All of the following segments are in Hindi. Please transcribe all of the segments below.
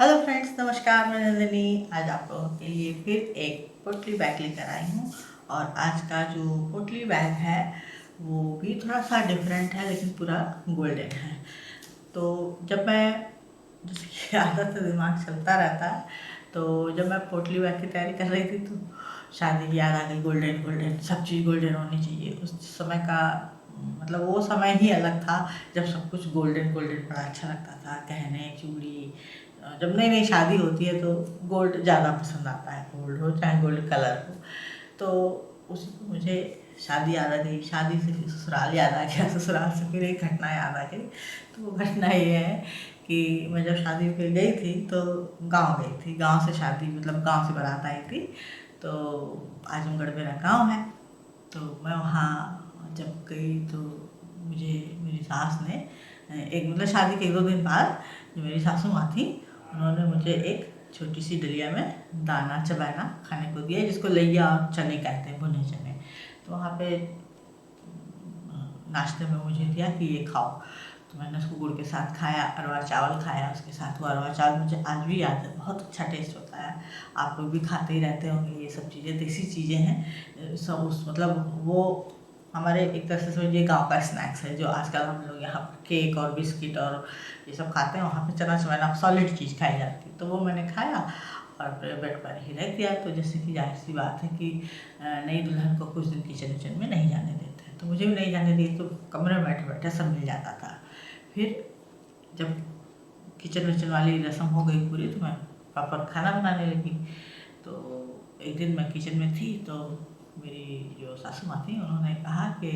हेलो फ्रेंड्स, नमस्कार। मैं नंदिनी आज आप लोगों के लिए फिर एक पोटली बैग लेकर आई हूँ। और आज का जो पोटली बैग है वो भी थोड़ा सा डिफरेंट है, लेकिन पूरा गोल्डन है। तो जब मैं जैसे कि आदत से दिमाग चलता रहता है, तो जब मैं पोटली बैग की तैयारी कर रही थी तो शादी की याद आ गई। गोल्डन गोल्डन, सब चीज़ गोल्डन होनी चाहिए। उस समय का मतलब वो समय ही अलग था जब सब कुछ गोल्डन गोल्डन बड़ा अच्छा लगता था। गहने, चूड़ी, जब नई नई शादी होती है तो गोल्ड ज़्यादा पसंद आता है, गोल्ड हो चाहे गोल्ड कलर हो। तो उसी को मुझे शादी याद आ गई, शादी से फिर ससुराल याद आ गया, ससुराल से फिर एक घटना याद आ गई। तो वो घटना ये है कि मैं जब शादी पे गई थी तो गांव गई थी। गांव से शादी मतलब गांव से बारात आई थी। तो आजमगढ़ मेरा गांव है। तो मैं वहाँ जब गई तो मुझे मेरी सास ने एक मतलब शादी के 1-2 दिन बाद जो मेरी सासू माँ थी उन्होंने मुझे एक छोटी सी डलिया में दाना चबाना खाने को दिया, जिसको लैया और चने कहते हैं, भुने चने। तो वहाँ पे नाश्ते में मुझे दिया कि ये खाओ। तो मैंने उसको गुड़ के साथ खाया, अरवा चावल खाया उसके साथ। वो अरवा चावल मुझे आज भी याद है, बहुत अच्छा टेस्ट होता है। आप लोग भी खाते ही रहते होंगे ये सब चीज़ें, देसी चीज़ें हैं सब। उस मतलब वो हमारे एक तरह से समझिए गाँव का स्नैक्स है, जो आजकल हम लोग यहाँ पर केक और बिस्किट और ये सब खाते हैं, वहाँ पे चना चबाना सॉलिड चीज़ खाई जाती है। तो वो मैंने खाया और बेड पर ही रख दिया। तो जैसे कि जाहिर सी बात है कि नई दुल्हन को कुछ दिन किचन विचन में नहीं जाने देते हैं, तो मुझे भी नहीं जाने दिए। तो कमरे में बैठे बैठे सब मिल जाता था। फिर जब किचन विचन वाली रस्म हो गई पूरी तो मैं प्रॉपर खाना बनाने लगी। तो एक दिन मैं किचन में थी तो मेरी जो सासू माँ थी उन्होंने कहा कि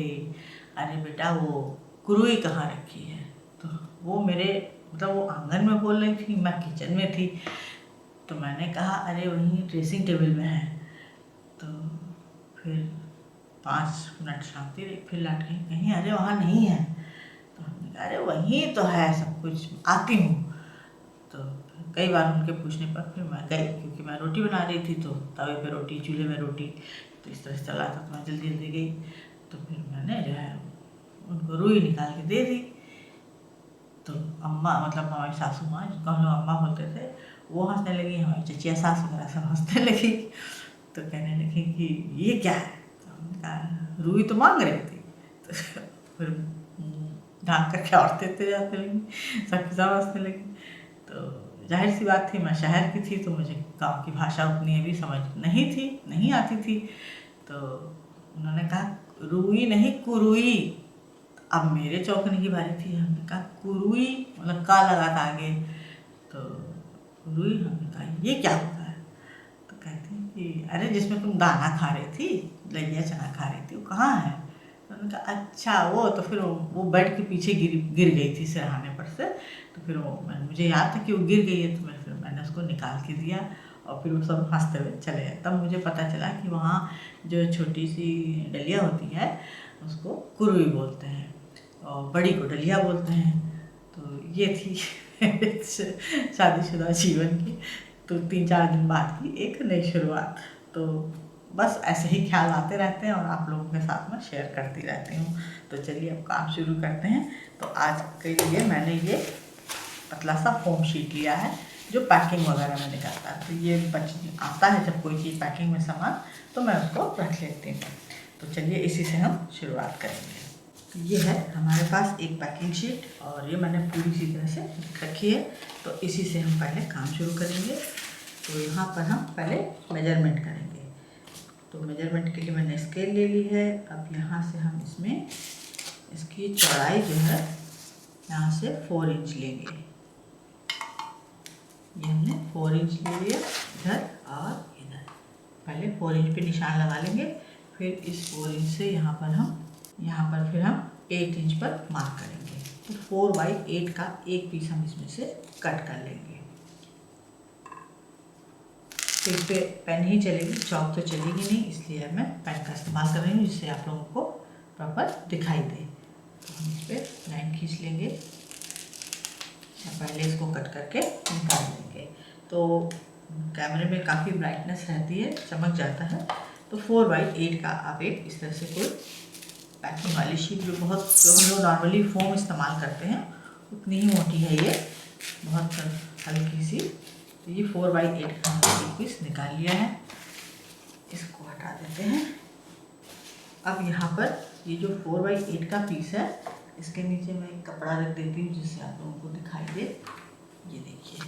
अरे बेटा वो कुरुई कहाँ रखी है। तो वो मेरे मतलब वो आंगन में बोल रही थी, मैं किचन में थी। तो मैंने कहा अरे वहीं ड्रेसिंग टेबल में है। तो फिर 5 मिनट शांति रही, फिर लौट गई, कहीं अरे वहाँ नहीं है। तो हमने कहा अरे वहीं तो है सब कुछ, आती हूँ। तो कई बार उनके पूछने पर फिर मैं गई, क्योंकि मैं रोटी बना रही थी तो तवे पे रोटी, चूल्हे में रोटी, तो इस तरह से चला था। तो मैं जल्दी जल्दी गई। तो फिर मैंने जो है उनको रुई निकाल के दे दी। तो अम्मा मतलब हमारी सासू माँ, जिनको हम लोग अम्मा बोलते थे, वो हंसने लगी। हमारी चचिया सास वगैरह सब हंसने लगी। तो कहने लगी कि ये क्या है। तो हमने कहा रुई तो मांग रही थी। तो फिर ढाक करके और देते जाते लगी, सबके सब हंसने लगी। तो जाहिर सी बात थी, मैं शहर की थी तो मुझे गाँव की भाषा उतनी भी समझ नहीं आती थी। तो उन्होंने कहा रुई नहीं कुरुई। अब मेरे चौंकने की बारी थी। हमने कहा कुरुई, मतलब का लगा था आगे। तो कुरुई, हमने कहा ये क्या होता है। तो कहती हैं कि अरे जिसमें तुम दाना खा रही थी, लैया चना खा रही थी, वो कहाँ है। तो उन्होंने कहा अच्छा वो तो फिर वो बेड के पीछे गिर गई थी सिरहाने पर से। तो फिर वो मुझे याद था कि वो गिर गई है। तो मैंने उसको निकाल के दिया और फिर वो सब हंसते हुए चले गए। तब मुझे पता चला कि वहाँ जो छोटी सी डलिया होती है उसको कुरुई बोलते हैं और बड़ी को डलिया बोलते हैं। तो ये थी शादीशुदा जीवन की तो 3-4 दिन बाद की एक नई शुरुआत। तो बस ऐसे ही ख्याल आते रहते हैं और आप लोगों के साथ में शेयर करती रहती हूँ। तो चलिए अब काम शुरू करते हैं। तो आज के लिए मैंने ये पतला सा फोम शीट लिया है जो पैकिंग वगैरह में निकलता है। तो ये आता है जब कोई चीज़ पैकिंग में सामान, तो मैं उसको रख लेती हूँ। तो चलिए इसी से हम शुरुआत करेंगे। तो ये है हमारे पास एक पैकिंग शीट और ये मैंने पूरी इसी तरह से रखी है। तो इसी से हम पहले काम शुरू करेंगे। तो यहाँ पर हम पहले मेजरमेंट करेंगे। तो मेजरमेंट के लिए मैंने स्केल ले ली है। अब यहाँ से हम इसमें इसकी चौड़ाई जो है यहाँ से 4 इंच लेंगे। ये हमने 4 इंच ले लिया इधर और इधर। पहले 4 इंच पे निशान लगा लेंगे, फिर इस 4 इंच से यहाँ पर फिर हम 8 इंच पर मार्क करेंगे। तो 4/8 का एक पीस हम इसमें से कट कर लेंगे। फिर पे पेन ही चलेगी, चौक तो चलेगी नहीं, इसलिए मैं पेन का इस्तेमाल कर रही हूँ जिससे आप लोगों को प्रॉपर दिखाई दे। तो हम इस पर लाइन खींच लेंगे, पहले इसको कट करके निकाल लेंगे। तो कैमरे में काफ़ी ब्राइटनेस रहती है, चमक जाता है। तो 4/8 का आप एक इस तरह से कोई पैकिंग वाली शीट जो हम लोग नॉर्मली फोम इस्तेमाल करते हैं उतनी ही मोटी है ये, बहुत हल्की सी। तो ये 4x8 का हमने एक पीस निकाल लिया है, इसको हटा देते हैं। अब यहाँ पर ये जो 4x8 का पीस है, इसके नीचे मैं एक कपड़ा रख देती हूँ जिससे आप लोगों को दिखाई दे। ये देखिए,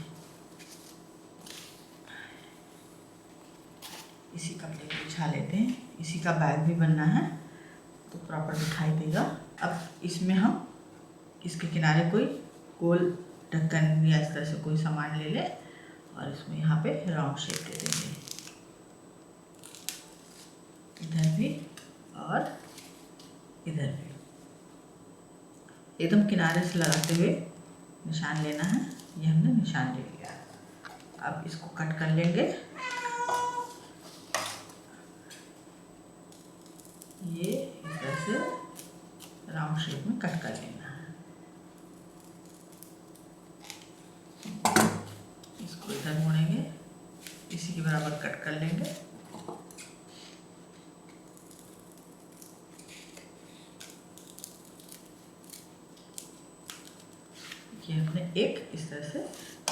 इसी कपड़े को बिछा लेते हैं, इसी का बैग भी बनना है तो प्रॉपर दिखाई देगा। अब इसमें हम इसके किनारे कोई गोल ढक्कन या इस तरह से कोई सामान ले लें और इसमें यहाँ पे राउंड शेप दे देंगे, इधर भी और इधर भी। एकदम किनारे से लगाते हुए निशान लेना है। ये हमने निशान ले लिया। अब इसको कट कर लेंगे। ये इस तरह से राउंड शेप में कट कर लेना है। इसको इधर मोड़ेंगे, इसी के बराबर कट कर लेंगे। ये हमने एक इस तरह से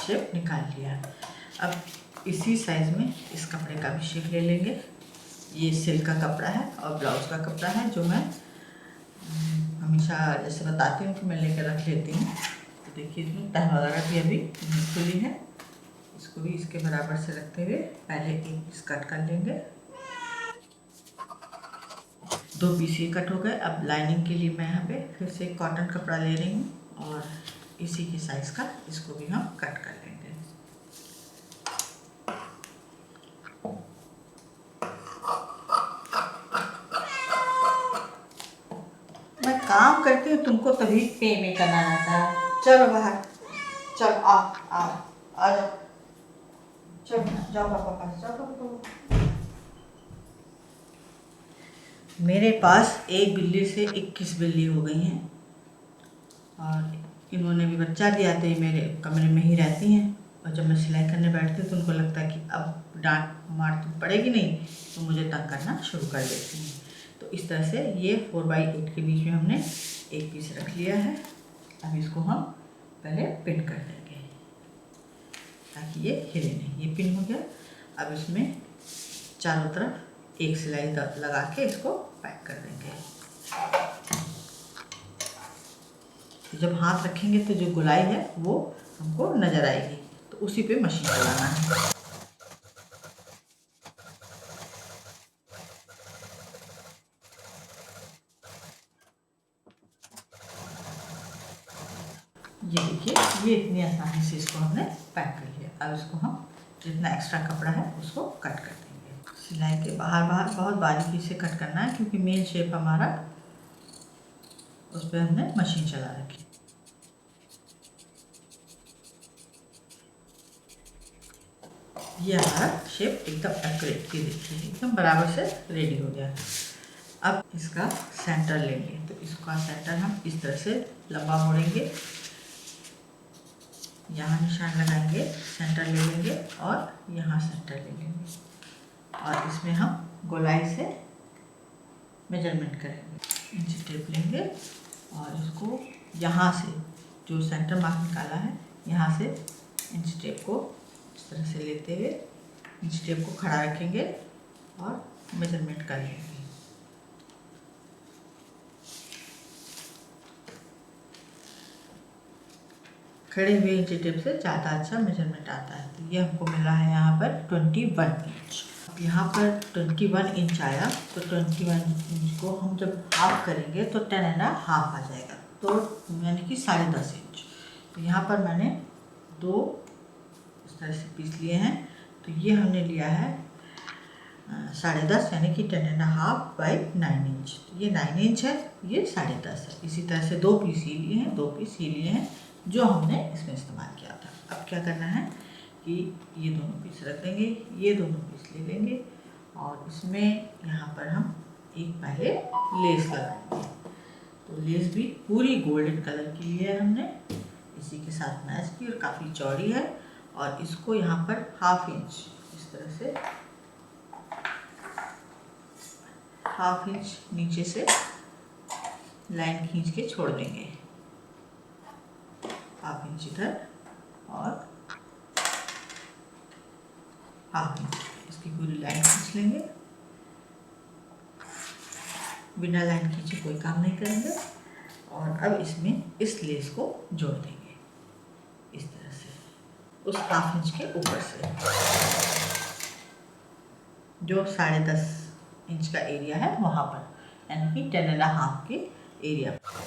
शेप निकाल लिया। अब इसी साइज में इस कपड़े का भी शेप ले लेंगे। ये सिल्क का कपड़ा है और ब्लाउज का कपड़ा है, जो मैं हमेशा जैसे बताती हूँ कि मैं लेकर रख लेती हूँ। तो देखिए, इसमें तह वगैरह भी अभी खुली है। इसको भी इसके बराबर से रखते हुए पहले एक पीस कट कर लेंगे। 2 पीस ये कट हो गए। अब लाइनिंग के लिए मैं यहाँ पे फिर से कॉटन कपड़ा ले रही हूँ और इसी के साइज का इसको भी हम कट कर लेंगे। मैं काम करती हूँ, तुमको तभी पे में करना रहता है। चलो बाहर, चल आ जाओ, चलो जाओ पापा पास, जाओ पापा। मेरे पास एक बिल्ली से 21 बिल्ली हो गई हैं और इन्होंने भी बच्चा दिया तो ये मेरे कमरे में ही रहती हैं। और जब मैं सिलाई करने बैठती हूँ तो उनको लगता है कि अब डांट मार तो पड़ेगी नहीं, तो मुझे तंग करना शुरू कर देती हैं। तो इस तरह से ये 4x8 के बीच में हमने एक पीस रख लिया है। अब इसको हम पहले पिन कर देंगे ताकि ये हिले नहीं। ये पिन हो गया। अब इसमें चारों तरफ एक सिलाई लगा के इसको पैक कर देंगे। तो जब हाथ रखेंगे तो जो गोलाई है वो हमको नज़र आएगी, तो उसी पे मशीन चलाना है। ये देखिए, ये इतनी आसानी से इसको हमने पैक कर लिया। अब इसको हम जितना एक्स्ट्रा कपड़ा है उसको कट कर देंगे। सिलाई के बाहर बहुत बारीकी से कट करना है, क्योंकि मेन शेप हमारा उस पर हमने मशीन चला रखी। ये हमारा शेप एकदम एक्यूरेट, की देखिए एकदम बराबर से रेडी हो गया। अब इसका सेंटर लेंगे, तो इसका सेंटर हम इस तरह से लंबा मोड़ेंगे, यहाँ निशान लगाएंगे, सेंटर ले लेंगे और यहाँ सेंटर ले लेंगे और इसमें हम गोलाई से मेजरमेंट करेंगे। इंच टेप लेंगे और इसको यहाँ से जो सेंटर मार्क निकाला है यहाँ से इंच टेप को इस तरह से लेते हुए इंच टेप को खड़ा रखेंगे और मेजरमेंट कर लेंगे। खड़े हुए इंच टेप से ज़्यादा अच्छा मेजरमेंट आता है। तो ये हमको मिला है यहाँ पर 21 इंच। अब यहाँ पर 21 इंच आया, तो 21 इंच को हम जब हाफ करेंगे तो 10.5 आ जाएगा, तो यानी कि 10.5 इंच। तो यहाँ पर मैंने 2 इस तरह से पीस लिए हैं। तो ये हमने लिया है 10.5 यानी कि 10.5 बाई 9 इंच। तो ये 9 इंच है, ये 10.5 है। इसी तरह से 2 पीस ही लिए हैं, 2 पीस ही लिए हैं जो हमने इसमें इस्तेमाल किया था। अब क्या करना है कि ये दोनों पीस रख देंगे, ये दोनों पीस ले लेंगे और इसमें यहाँ पर हम एक पहले लेस लगाएंगे। तो लेस भी पूरी गोल्डन कलर की ली है हमने, इसी के साथ मैच की और काफ़ी चौड़ी है। और इसको यहाँ पर 1/2 इंच इस तरह से 1/2 इंच नीचे से लाइन खींच के छोड़ देंगे, 1/2 इंच इधर और हाफ इंच इसकी पूरी लाइन खींच लेंगे। बिना लाइन खींचे कोई काम नहीं करेंगे। और अब इसमें इस लेस को जोड़ देंगे इस तरह से, उस हाफ इंच के ऊपर से, जो 10.5 इंच का एरिया है वहाँ पर, यानी कि 10.5 के एरिया पर।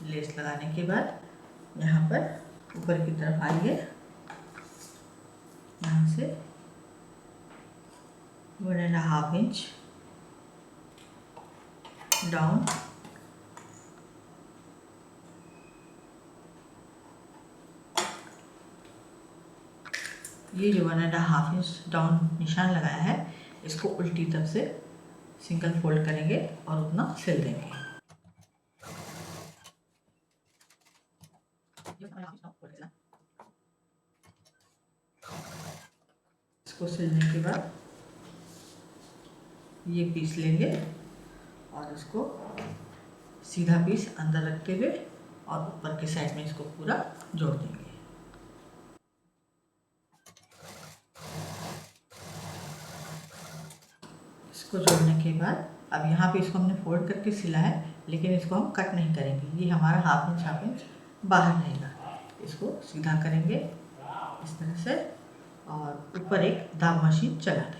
लेस लगाने के बाद यहाँ पर ऊपर की तरफ आइए, यहाँ से 1.5 इंच डाउन, ये जो 1.5 इंच डाउन निशान लगाया है इसको उल्टी तरफ से सिंगल फोल्ड करेंगे और उतना सिल देंगे। इसको सिलने के बाद ये पीस लेंगे और इसको सीधा पीस अंदर रखते हुए और ऊपर के साइड में इसको पूरा जोड़ देंगे। इसको जोड़ने के बाद अब यहाँ पे इसको हमने फोल्ड करके सिला है, लेकिन इसको हम कट नहीं करेंगे, ये हमारा हाफ इंच बाहर रहेगा। इसको सीधा करेंगे इस तरह से और ऊपर एक दाब मशीन चला देंगे।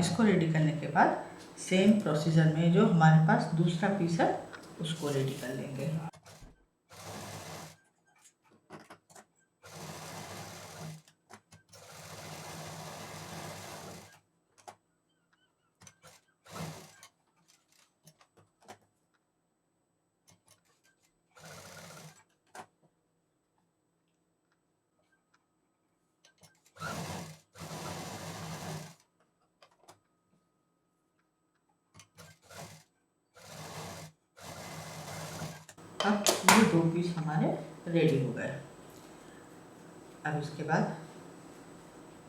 इसको रेडी करने के बाद सेम प्रोसीजर में जो हमारे पास दूसरा पीस है उसको रेडी कर लेंगे। अब ये 2 पीस हमारे रेडी हो गए। अब इसके बाद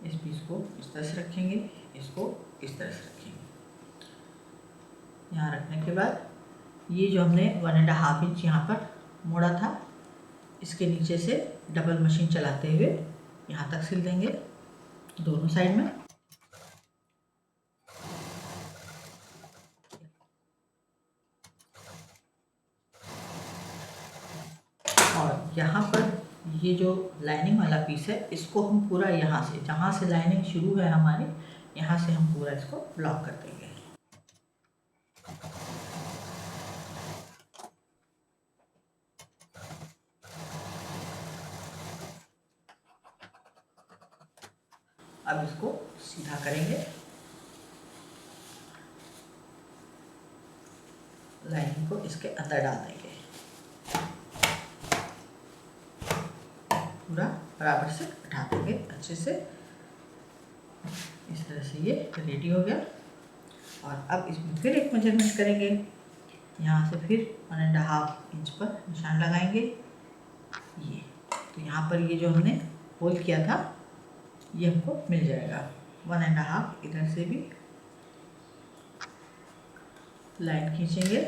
इस पीस को इस तरह से रखेंगे, इसको इस तरह से रखेंगे। यहाँ रखने के बाद ये जो हमने 1.5 इंच यहाँ पर मोड़ा था, इसके नीचे से डबल मशीन चलाते हुए यहाँ तक सिल देंगे दोनों साइड में। और यहाँ पर ये जो लाइनिंग वाला पीस है इसको हम पूरा यहाँ से, जहाँ से लाइनिंग शुरू है हमारी, यहाँ से हम पूरा इसको ब्लॉक कर देंगे। अब इसको सीधा करेंगे, लाइनिंग को इसके अंदर डाल देंगे, पूरा बराबर से उठा देंगे अच्छे से। इस तरह से ये रेडी हो गया। और अब इसमें फिर एक मेजरमेंट करेंगे, यहाँ से फिर 1.5 इंच पर निशान लगाएंगे। ये तो यहाँ पर ये जो हमने होल किया था ये हमको मिल जाएगा 1.5। इधर से भी लाइन खींचेंगे,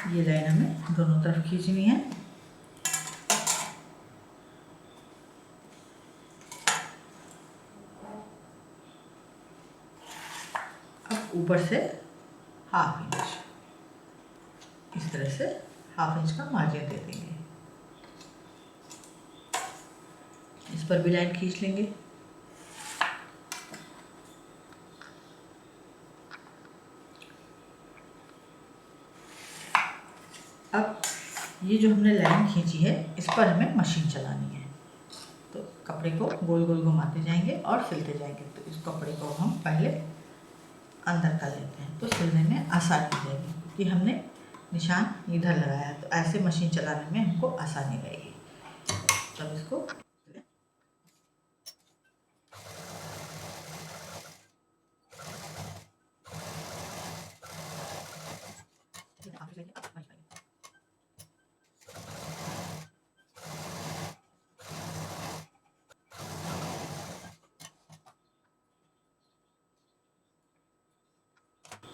ये लाइन हमें दोनों तरफ खींचनी है। अब ऊपर से 1/2 इंच इस तरह से 1/2 इंच का मार्जिन दे देंगे। इस पर भी लाइन खींच लेंगे। अब ये जो हमने लाइन खींची है इस पर हमें मशीन चलानी है, तो कपड़े को गोल गोल घुमाते जाएंगे और सिलते जाएंगे। तो इस कपड़े को हम पहले अंदर कर लेते हैं, तो सिलने में आसानी रहेगी, क्योंकि हमने निशान इधर लगाया है, तो ऐसे मशीन चलाने में हमको आसानी रहेगी। तब इसको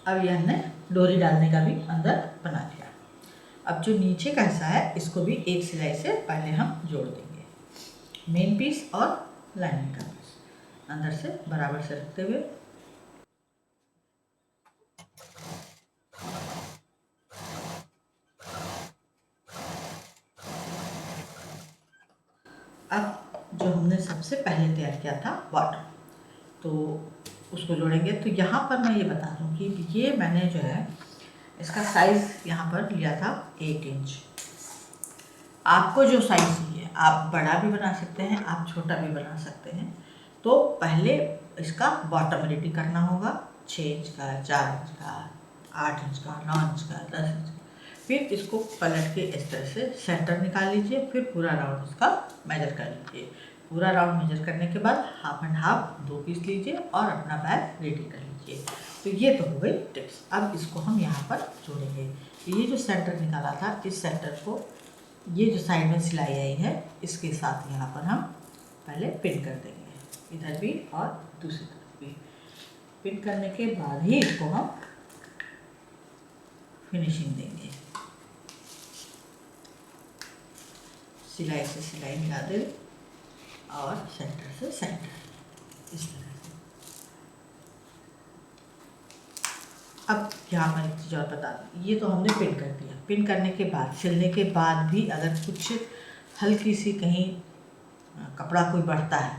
अब ये हमने डोरी डालने का भी अंदर बना लिया। अब जो नीचे का हिस्सा है इसको भी एक सिलाई से पहले हम जोड़ देंगे, मेन पीस और लाइनिंग का पीस अंदर से बराबर से रखते हुए। अब जो हमने सबसे पहले तैयार किया था बॉटम, तो उसको जोड़ेंगे। तो यहाँ पर मैं ये बता दूँ कि ये मैंने जो है इसका साइज़ यहाँ पर लिया था 8 इंच। आपको जो साइज़ चाहिए आप बड़ा भी बना सकते हैं, आप छोटा भी बना सकते हैं। तो पहले इसका बॉटम रेडी करना होगा 6 इंच का, 4 इंच का, 8 इंच का, 9 इंच का, 10 इंच का। फिर इसको पलट के इस तरह से सेंटर निकाल लीजिए, फिर पूरा राउंड इसका मेजर कर लीजिए। पूरा राउंड मेजर करने के बाद हाफ एंड हाफ 2 पीस लीजिए और अपना बैग रेडी कर लीजिए। तो ये तो हो गई टिप्स। अब इसको हम यहाँ पर जोड़ेंगे। ये जो सेंटर निकाला था, इस सेंटर को ये जो साइड में सिलाई आई है इसके साथ यहाँ पर हम पहले पिन कर देंगे, इधर भी और दूसरी तरफ भी। पिन करने के बाद ही इसको हम फिनिशिंग देंगे। सिलाई से सिलाई मिला दे और सेंटर से सेंटर, इस तरह से। अब यहाँ पर एक चीज़ और बता दूँ, ये तो हमने पिन कर दिया। पिन करने के बाद, सिलने के बाद भी अगर कुछ हल्की सी कहीं कपड़ा कोई बढ़ता है,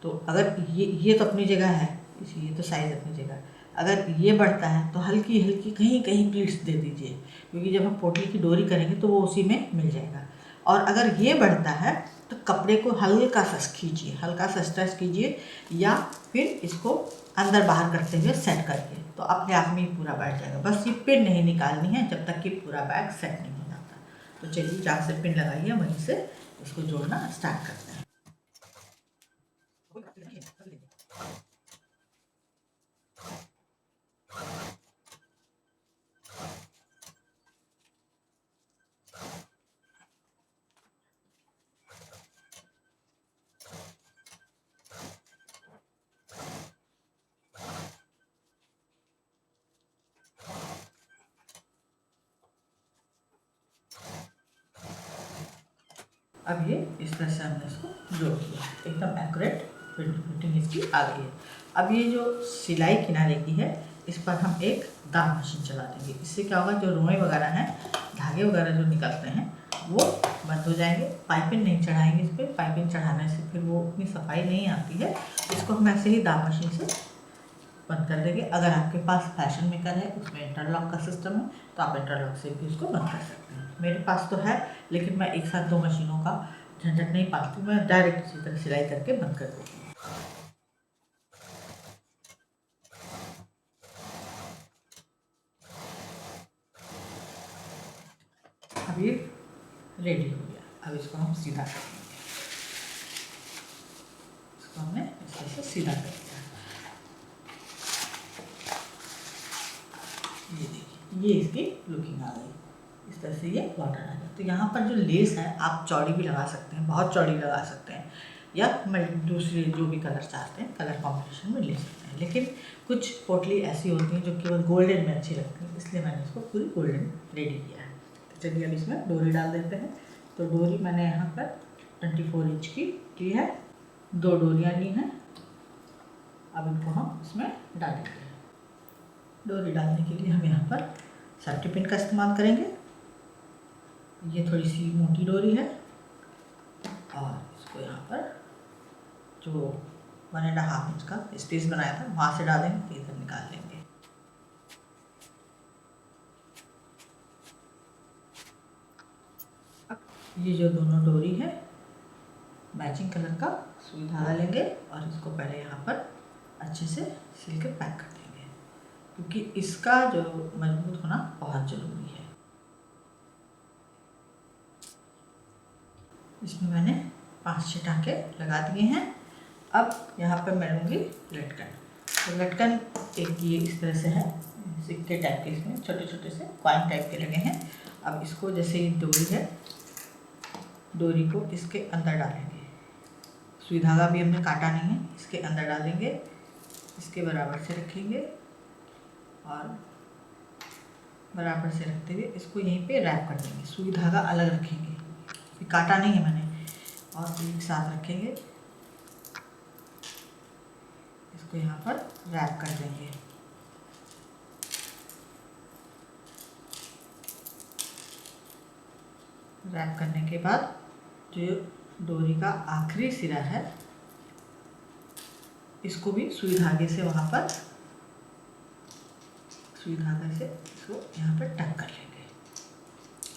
तो अगर ये तो अपनी जगह है, ये तो साइज़ अपनी जगह, अगर ये बढ़ता है तो हल्की हल्की कहीं कहीं प्लीट्स दे दीजिए, क्योंकि जब हम पोटली की डोरी करेंगे तो वो उसी में मिल जाएगा। और अगर ये बढ़ता है तो कपड़े को हल्का सा खींचिए, हल्का सा स्ट्रेच कीजिए, या फिर इसको अंदर बाहर करते हुए सेट करिए, तो अपने आप में ही पूरा बैठ जाएगा। बस ये पिन नहीं निकालनी है जब तक कि पूरा बैग सेट नहीं हो जाता। तो चलिए जहाँ से पिन लगाइए वहीं से इसको जोड़ना स्टार्ट करते हैं। अब ये इस तरह से हमने इसको जोड़ दिया, एकदम एक्यूरेट फिटिंग इसकी आ गई है। अब ये जो सिलाई किनारे की है इस पर हम एक दाब मशीन चला देंगे। इससे क्या होगा, जो रोएं वगैरह हैं, धागे वगैरह जो निकलते हैं वो बंद हो जाएंगे। पाइपिंग नहीं चढ़ाएंगे इस पर, पाइपिंग चढ़ाने से फिर वो उतनी सफाई नहीं आती है। इसको हम ऐसे ही दाब मशीन से बंद कर देंगे। अगर आपके पास फैशन मेकर है, उसमें इंटरलॉक का सिस्टम है, तो आप इंटरलॉक से भी उसको बंद कर सकते हैं। मेरे पास तो है, लेकिन मैं एक साथ 2 मशीनों का झंझट नहीं पाती, मैं डायरेक्ट इसी तरह सिलाई करके बंद कर देती हूँ। अब ये रेडी हो गया। अब इसको हम सीधा कर देंगे। इसको हमने इस तरह से सीधा कर दिया। ये देखिए, ये इसकी लुकिंग आ गई। इस तरह से ये बॉर्डर आ गया। तो यहाँ पर जो लेस है आप चौड़ी भी लगा सकते हैं, बहुत चौड़ी लगा सकते हैं, या दूसरे जो भी कलर चाहते हैं कलर कॉम्बिनेशन में ले सकते हैं। लेकिन कुछ पोटली ऐसी होती हैं जो केवल गोल्डन में अच्छी लगती हैं, इसलिए मैंने इसको पूरी गोल्डन रेडी किया है। तो चलिए अब इसमें डोरी डाल देते हैं। तो डोरी मैंने यहाँ पर 24 इंच की है, 2 डोरियाँ ली हैं। अब इनको हम इसमें डालेंगे। डोरी डालने के लिए हम यहाँ पर सेफ्टी पिन का इस्तेमाल करेंगे। ये थोड़ी सी मोटी डोरी है और इसको यहाँ पर जो 1.5 इंच का स्पेस बनाया था वहाँ से डालेंगे, तो इधर निकाल लेंगे। ये जो दोनों डोरी है मैचिंग कलर का सुई धागा लेंगे और इसको पहले यहाँ पर अच्छे से सिल के पैक कर देंगे, क्योंकि इसका जो मजबूत होना बहुत ज़रूरी है। इसमें मैंने 5-6 टाँके लगा दिए हैं। अब यहाँ पर मैं लूँगी लटकन। तो लटकन एक ये इस तरह से है, सिक्के टाइप के, इसमें छोटे छोटे से कॉइन टाइप के लगे हैं। अब इसको जैसे ये डोरी है, डोरी को इसके अंदर डालेंगे। सुई धागा भी हमने काटा नहीं है, इसके अंदर डालेंगे, इसके बराबर से रखेंगे और बराबर से रखते हुए इसको यहीं पे रैप कर देंगे। सुई धागा अलग रखेंगे, फिर काटा नहीं है मैंने, और एक साथ रखेंगे। इसको यहाँ पर रैप कर देंगे। रैप करने के बाद जो डोरी का आखिरी सिरा है इसको भी सुई धागे से वहाँ पर सुई धागे से इसको यहाँ पर टक कर लेंगे,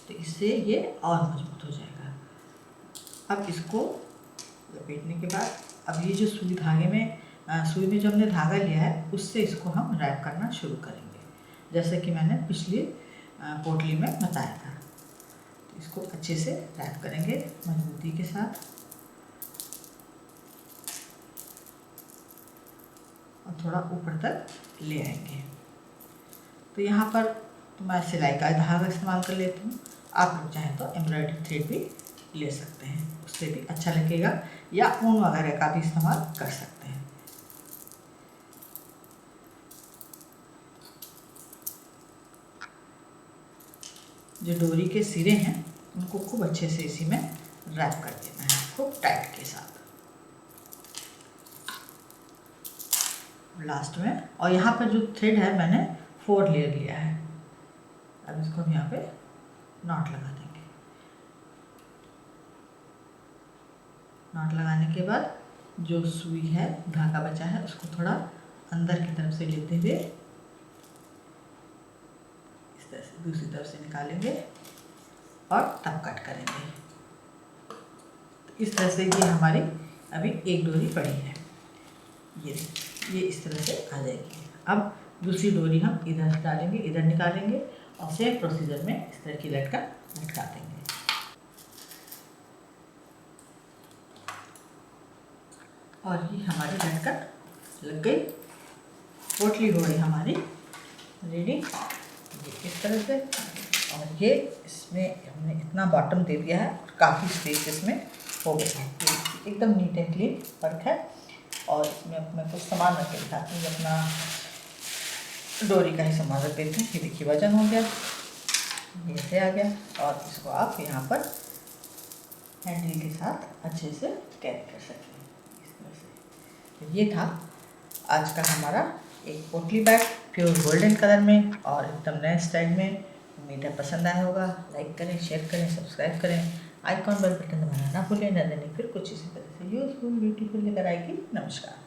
तो इससे ये और मजबूत हो जाएगा। अब इसको लपेटने के बाद अब ये जो सुई धागे में सुई में जो हमने धागा लिया है उससे इसको हम रैप करना शुरू करेंगे, जैसे कि मैंने पिछली पोटली में बताया था। तो इसको अच्छे से रैप करेंगे मजबूती के साथ, और थोड़ा ऊपर तक ले आएंगे। तो यहाँ पर तो मैं सिलाई का धागा इस्तेमाल कर लेती हूँ, आप लोग चाहें तो एम्ब्रॉयडरी थ्रेड भी ले सकते हैं, उससे भी अच्छा लगेगा, या ऊन वगैरह का भी इस्तेमाल कर सकते हैं। जो डोरी के सिरे हैं उनको खूब अच्छे से इसी में रैप कर देना है, खूब टाइट के साथ लास्ट में। और यहाँ पर जो थ्रेड है मैंने 4 लेयर लिया है। अब इसको हम यहाँ पे नॉट लगा देंगे। नॉट लगाने के बाद जो सुई है, धागा बचा है, उसको थोड़ा अंदर की तरफ से लेते हुए इस तरह से दूसरी तरफ से निकालेंगे और तब कट करेंगे। तो इस तरह से ये हमारी अभी एक डोरी पड़ी है, ये इस तरह से आ जाएगी। अब दूसरी डोरी हम इधर से डालेंगे, इधर निकालेंगे और सेम प्रोसीजर में इस तरह की लटका देंगे। और ये हमारी लटकन लग गई, पोटली हो गई हमारी रेडी, ये इस तरह से। और ये इसमें हमने इतना बॉटम दे दिया है, काफ़ी स्पेस इसमें हो गया है, एकदम नीट एंड क्लीन वर्क है। और इसमें मैं कुछ सामान रख के दिखाती हूँ, अपना डोरी का ही सामान रख देती हूँ। ये देखिए वजन हो गया, ये ऐसे आ गया, और इसको आप यहाँ पर हैंडल के साथ अच्छे से कैरी कर सकते हैं इस तरह से। तो ये था आज का हमारा एक पोटली बैग प्योर गोल्डन कलर में और एकदम नए स्टाइल में। उम्मीद है पसंद आया होगा। लाइक करें, शेयर करें, सब्सक्राइब करें, आइकॉन बेल बटन दबाना ना भूलें। नहीं फिर कुछ इसी तरह से यूजफुल ब्यूटीफुल लेकर आएगी। नमस्कार।